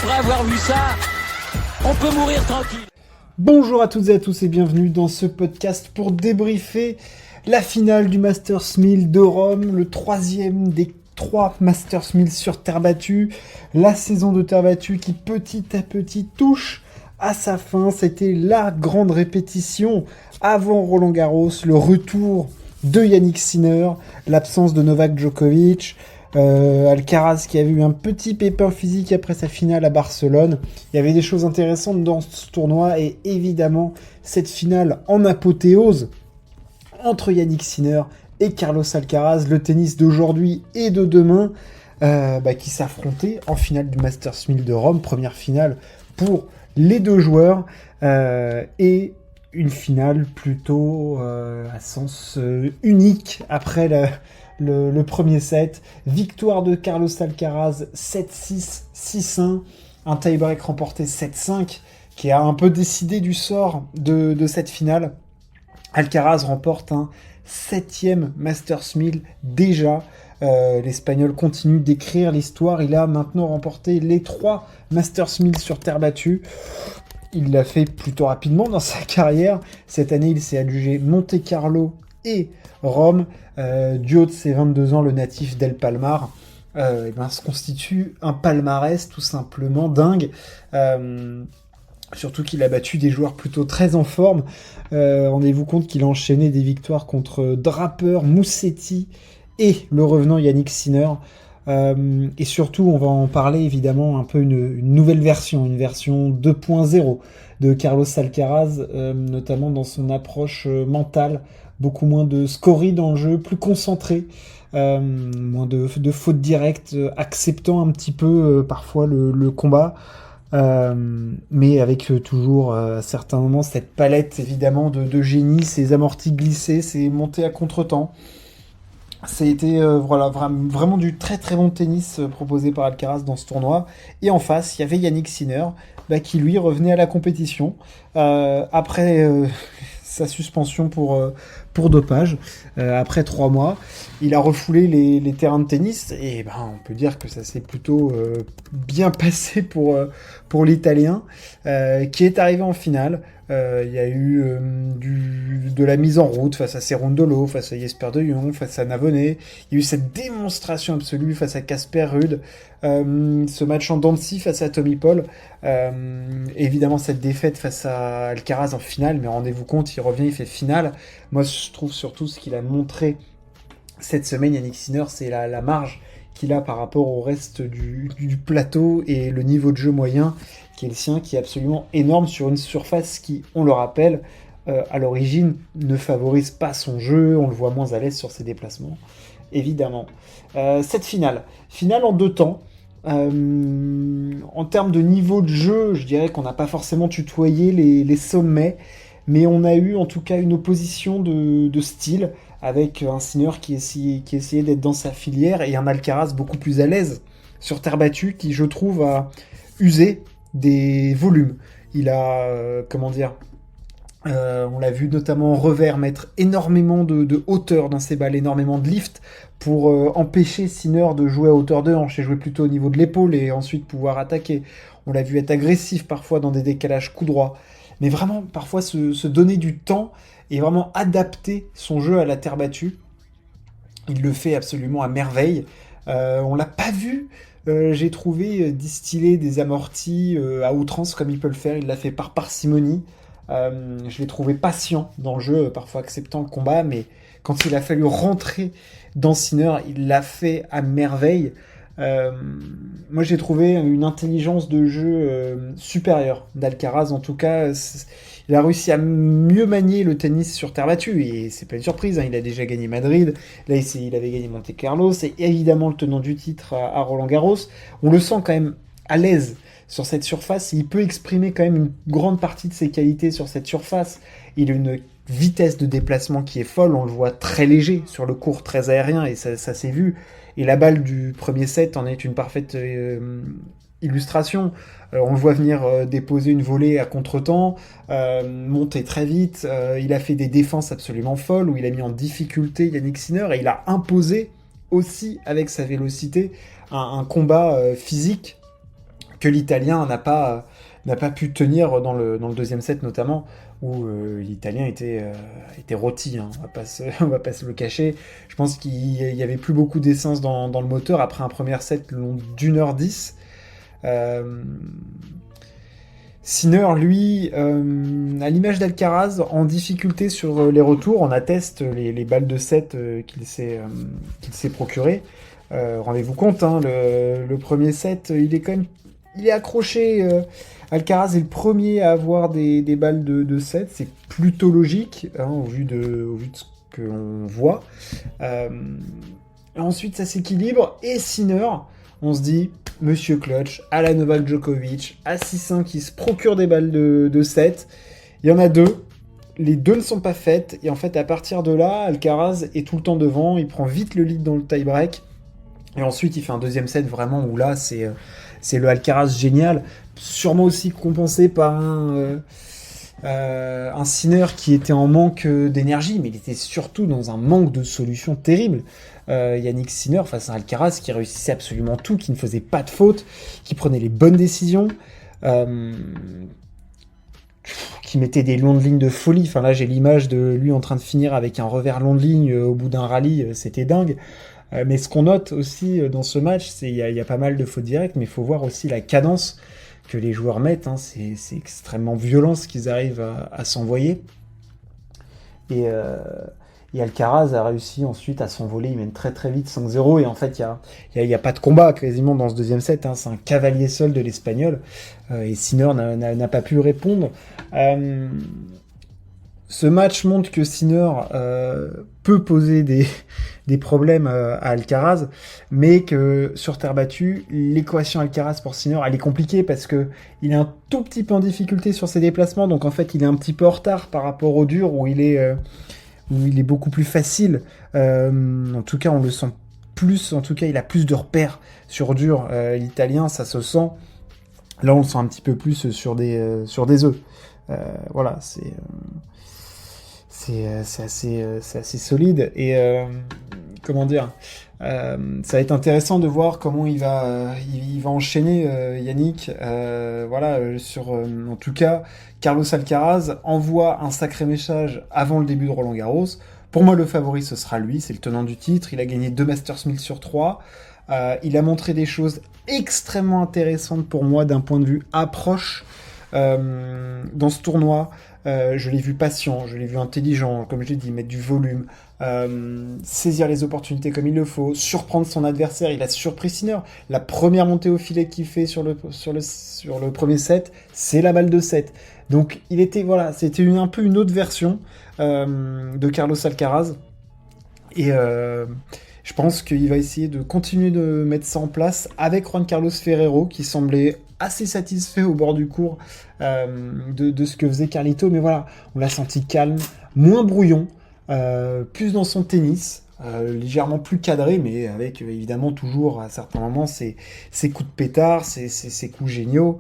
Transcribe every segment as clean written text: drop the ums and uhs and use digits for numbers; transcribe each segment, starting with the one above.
Après avoir vu ça, on peut mourir tranquille. Bonjour à toutes et à tous et bienvenue dans ce podcast pour débriefer la finale du Masters 1000 de Rome, le troisième des 3 Masters 1000 sur terre battue, la saison de terre battue qui petit à petit touche à sa fin. C'était la grande répétition avant Roland Garros, le retour de Yannick Sinner, l'absence de Novak Djokovic, Alcaraz qui a eu un petit pépin physique après sa finale à Barcelone. Il y avait des choses intéressantes dans ce tournoi et évidemment cette finale en apothéose entre Yannick Sinner et Carlos Alcaraz, le tennis d'aujourd'hui et de demain qui s'affrontaient en finale du Masters 1000 de Rome, première finale pour les deux joueurs et une finale plutôt à sens unique après le premier set. Victoire de Carlos Alcaraz 7-6, 6-1, un tie-break remporté 7-5 qui a un peu décidé du sort de cette finale. Alcaraz remporte un 7e Masters 1000 déjà. L'Espagnol continue d'écrire l'histoire. Il a maintenant remporté les 3 Masters 1000 sur terre battue. Il l'a fait plutôt rapidement dans sa carrière. Cette année, il s'est adjugé Monte-Carlo et Rome. Du haut de ses 22 ans, le natif d'El Palmar se constitue un palmarès tout simplement dingue. Surtout qu'il a battu des joueurs plutôt très en forme. Rendez-vous compte qu'il a enchaîné des victoires contre Draper, Musetti et le revenant Yannick Sinner. Et surtout, on va en parler évidemment un peu une nouvelle version, une version 2.0 de Carlos Alcaraz, notamment dans son approche mentale, beaucoup moins de scories dans le jeu, plus concentré, moins de fautes directes, acceptant un petit peu parfois le combat. Mais avec toujours à certains moments cette palette évidemment de génie, ses amortis glissés, ses montées à contre-temps. C'était vraiment du très très bon tennis proposé par Alcaraz dans ce tournoi. Et en face, il y avait Yannick Sinner qui lui revenait à la compétition après sa suspension pour dopage. Après 3 mois, il a refoulé les terrains de tennis et on peut dire que ça s'est plutôt bien passé pour l'Italien qui est arrivé en finale. Il y a eu de la mise en route face à Cerundolo, face à Jesper de Jong, face à Navone. Il y a eu cette démonstration absolue face à Casper Ruud, ce match en Dancy face à Tommy Paul. Évidemment cette défaite face à Alcaraz en finale, mais rendez-vous compte, il revient, il fait finale. Moi je trouve surtout ce qu'il a montré cette semaine, Yannick Sinner, c'est la marge qu'il a par rapport au reste du plateau et le niveau de jeu moyen qui est le sien, qui est absolument énorme sur une surface qui, on le rappelle, à l'origine ne favorise pas son jeu, on le voit moins à l'aise sur ses déplacements, évidemment. Cette finale en 2 temps. En termes de niveau de jeu, je dirais qu'on n'a pas forcément tutoyé les sommets, mais on a eu en tout cas une opposition de style, avec un Sinner qui essayait d'être dans sa filière et un Alcaraz beaucoup plus à l'aise sur terre battue qui, je trouve, a usé des volumes. Il a, on l'a vu notamment en revers mettre énormément de hauteur dans ses balles, énormément de lift pour empêcher Sinner de jouer à hauteur de hanche et jouer plutôt au niveau de l'épaule et ensuite pouvoir attaquer. On l'a vu être agressif parfois dans des décalages coup droit, mais vraiment parfois se donner du temps et vraiment adapter son jeu à la terre battue. Il le fait absolument à merveille. On l'a pas vu, j'ai trouvé, distiller des amortis à outrance comme il peut le faire. Il l'a fait par parcimonie. Je l'ai trouvé patient dans le jeu, parfois acceptant le combat, mais quand il a fallu rentrer dans Sinner, il l'a fait à merveille. Moi j'ai trouvé une intelligence de jeu supérieure d'Alcaraz. En tout cas, il a réussi à mieux manier le tennis sur terre battue et c'est pas une surprise, il a déjà gagné Madrid, là il avait gagné Monte-Carlo, c'est évidemment le tenant du titre à Roland Garros. On le sent quand même à l'aise sur cette surface, il peut exprimer quand même une grande partie de ses qualités sur cette surface. Il a une vitesse de déplacement qui est folle, on le voit très léger sur le court, très aérien, et ça s'est vu. Et la balle du premier set en est une parfaite illustration. On le voit venir déposer une volée à contre-temps, monter très vite. Il a fait des défenses absolument folles où il a mis en difficulté Yannick Sinner et il a imposé aussi avec sa vélocité un combat physique que l'Italien n'a pas pu tenir dans le deuxième set notamment, où l'Italien était rôti, hein, on va pas se le cacher. Je pense qu'il y avait plus beaucoup d'essence dans le moteur après un premier set long d'1h10. Sinner, lui, à l'image d'Alcaraz, en difficulté sur les retours, on atteste les balles de 7 qu'il s'est procuré. Rendez-vous compte, hein, le premier set, il est accroché. Alcaraz est le premier à avoir des balles de 7, c'est plutôt logique, hein, au vu de ce que l'on voit. Ensuite, ça s'équilibre, et Sinner, on se dit, Monsieur Clutch, à la Novak Djokovic, à 6-5, qui se procure des balles de 7. Il y en a deux. Les deux ne sont pas faites. Et en fait, à partir de là, Alcaraz est tout le temps devant. Il prend vite le lead dans le tie-break. Et ensuite, il fait un deuxième set vraiment où là, c'est le Alcaraz génial. Sûrement aussi compensé par un Sinner qui était en manque d'énergie, mais il était surtout dans un manque de solutions terrible. Yannick Sinner face à Alcaraz qui réussissait absolument tout, qui ne faisait pas de faute, qui prenait les bonnes décisions, qui mettait des longs de ligne de folie. Enfin là, j'ai l'image de lui en train de finir avec un revers long de ligne au bout d'un rallye, c'était dingue. Mais ce qu'on note aussi dans ce match, c'est qu'il y a pas mal de fautes directes, mais il faut voir aussi la cadence que les joueurs mettent. Hein. C'est extrêmement violent ce qu'ils arrivent à s'envoyer. Et Alcaraz a réussi ensuite à s'envoler, il mène très très vite 5-0, et en fait il y a pas de combat quasiment dans ce deuxième set, hein. C'est un cavalier seul de l'Espagnol, et Sinner n'a pas pu répondre. Ce match montre que Sinner peut poser des problèmes à Alcaraz, mais que sur terre battue, l'équation Alcaraz pour Sinner, elle est compliquée parce que il est un tout petit peu en difficulté sur ses déplacements, donc en fait il est un petit peu en retard par rapport au dur où il est beaucoup plus facile. En tout cas, on le sent plus. En tout cas, il a plus de repères sur dur. L'Italien, ça se sent. Là, on le sent un petit peu plus sur des œufs. Voilà, c'est assez solide. Et comment dire, ça va être intéressant de voir comment il va enchaîner Yannick. En tout cas, Carlos Alcaraz envoie un sacré message avant le début de Roland Garros. Pour moi, le favori, ce sera lui. C'est le tenant du titre. Il a gagné 2 Masters 1000 sur 3. Il a montré des choses extrêmement intéressantes pour moi d'un point de vue approche dans ce tournoi. Je l'ai vu patient, je l'ai vu intelligent, comme je l'ai dit, mettre du volume, saisir les opportunités comme il le faut, surprendre son adversaire. Il a surpris Sinner. La première montée au filet qu'il fait sur le premier set, c'est la balle de 7. Donc c'était un peu une autre version de Carlos Alcaraz. Et je pense qu'il va essayer de continuer de mettre ça en place avec Juan Carlos Ferrero, qui semblait assez satisfait au bord du court de ce que faisait Carlito. Mais voilà, on l'a senti calme, moins brouillon, plus dans son tennis, légèrement plus cadré, mais avec évidemment toujours à certains moments ses coups de pétard, ses coups géniaux.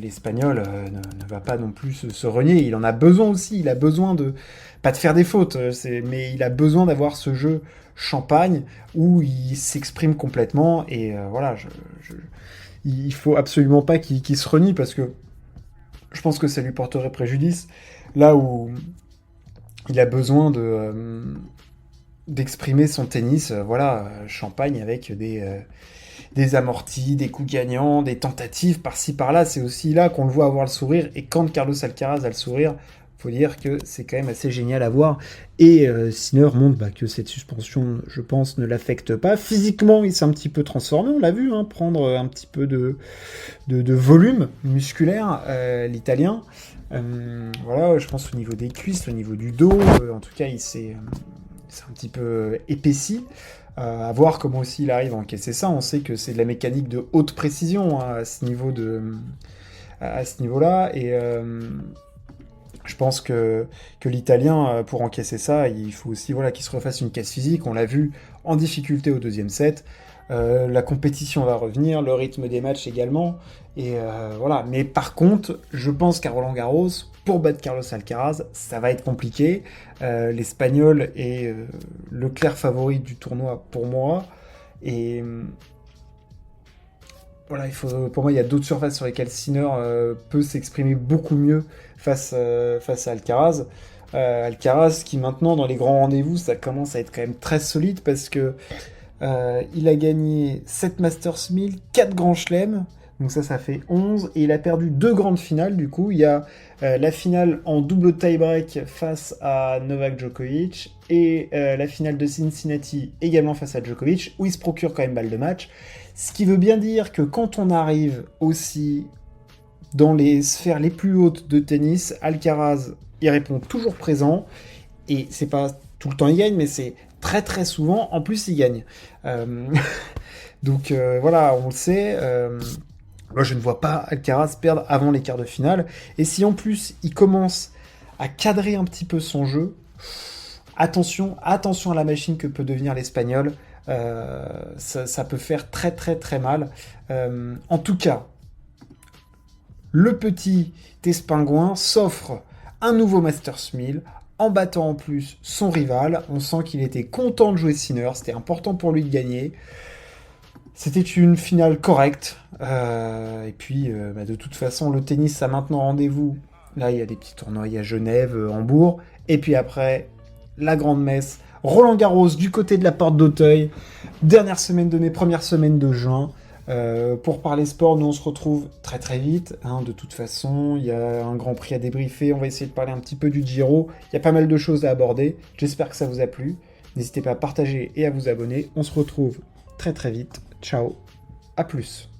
L'Espagnol ne va pas non plus se renier. Il en a besoin aussi. Il a besoin pas de faire des fautes, mais il a besoin d'avoir ce jeu champagne où il s'exprime complètement. Et il faut absolument pas qu'il se renie parce que je pense que ça lui porterait préjudice. Là où il a besoin d'exprimer son tennis, champagne avec des amortis, des coups gagnants, des tentatives par-ci par-là. C'est aussi là qu'on le voit avoir le sourire. Et quand Carlos Alcaraz a le sourire, faut dire que c'est quand même assez génial à voir. Et Sinner montre que cette suspension, je pense, ne l'affecte pas. Physiquement, il s'est un petit peu transformé, on l'a vu, prendre un petit peu de volume musculaire, l'Italien. Je pense au niveau des cuisses, au niveau du dos, en tout cas, il s'est un petit peu épaissi. À voir comment aussi il arrive à encaisser ça. On sait que c'est de la mécanique de haute précision à ce niveau-là. Et je pense que l'Italien, pour encaisser ça, il faut aussi qu'il se refasse une casse physique. On l'a vu en difficulté au deuxième set. La compétition va revenir, le rythme des matchs également. Et Mais par contre, je pense qu'à Roland Garros, pour battre Carlos Alcaraz, ça va être compliqué. L'Espagnol est le clair favori du tournoi pour moi. Et voilà, pour moi, il y a d'autres surfaces sur lesquelles Sinner peut s'exprimer beaucoup mieux face à Alcaraz. Alcaraz, qui maintenant, dans les grands rendez-vous, ça commence à être quand même très solide parce que il a gagné 7 Masters 1000, 4 Grands Chelem, donc ça fait 11, et il a perdu 2 grandes finales, du coup. Il y a la finale en double tie-break face à Novak Djokovic, et la finale de Cincinnati également face à Djokovic, où il se procure quand même balle de match. Ce qui veut bien dire que quand on arrive aussi dans les sphères les plus hautes de tennis, Alcaraz, il répond toujours présent, et c'est pas tout le temps il gagne, mais c'est très très souvent, en plus il gagne. Donc voilà, on le sait. Moi je ne vois pas Alcaraz perdre avant les quarts de finale. Et si en plus il commence à cadrer un petit peu son jeu, attention à la machine que peut devenir l'Espagnol. Ça peut faire très très très mal. En tout cas, le petit Espingouin s'offre un nouveau Masters 1000 en battant en plus son rival. On sent qu'il était content de jouer Sinner, c'était important pour lui de gagner. C'était une finale correcte. Et puis, de toute façon, le tennis a maintenant rendez-vous. Là, il y a des petits tournois, il y a Genève, Hambourg. Et puis après, la grande messe. Roland-Garros du côté de la porte d'Auteuil. Dernière semaine de mai, première semaine de juin. Pour parler sport, nous on se retrouve très très vite. De toute façon, il y a un grand prix à débriefer. On va essayer de parler un petit peu du Giro. Il y a pas mal de choses à aborder. J'espère que ça vous a plu. N'hésitez pas à partager et à vous abonner. On se retrouve très très vite. Ciao, à plus.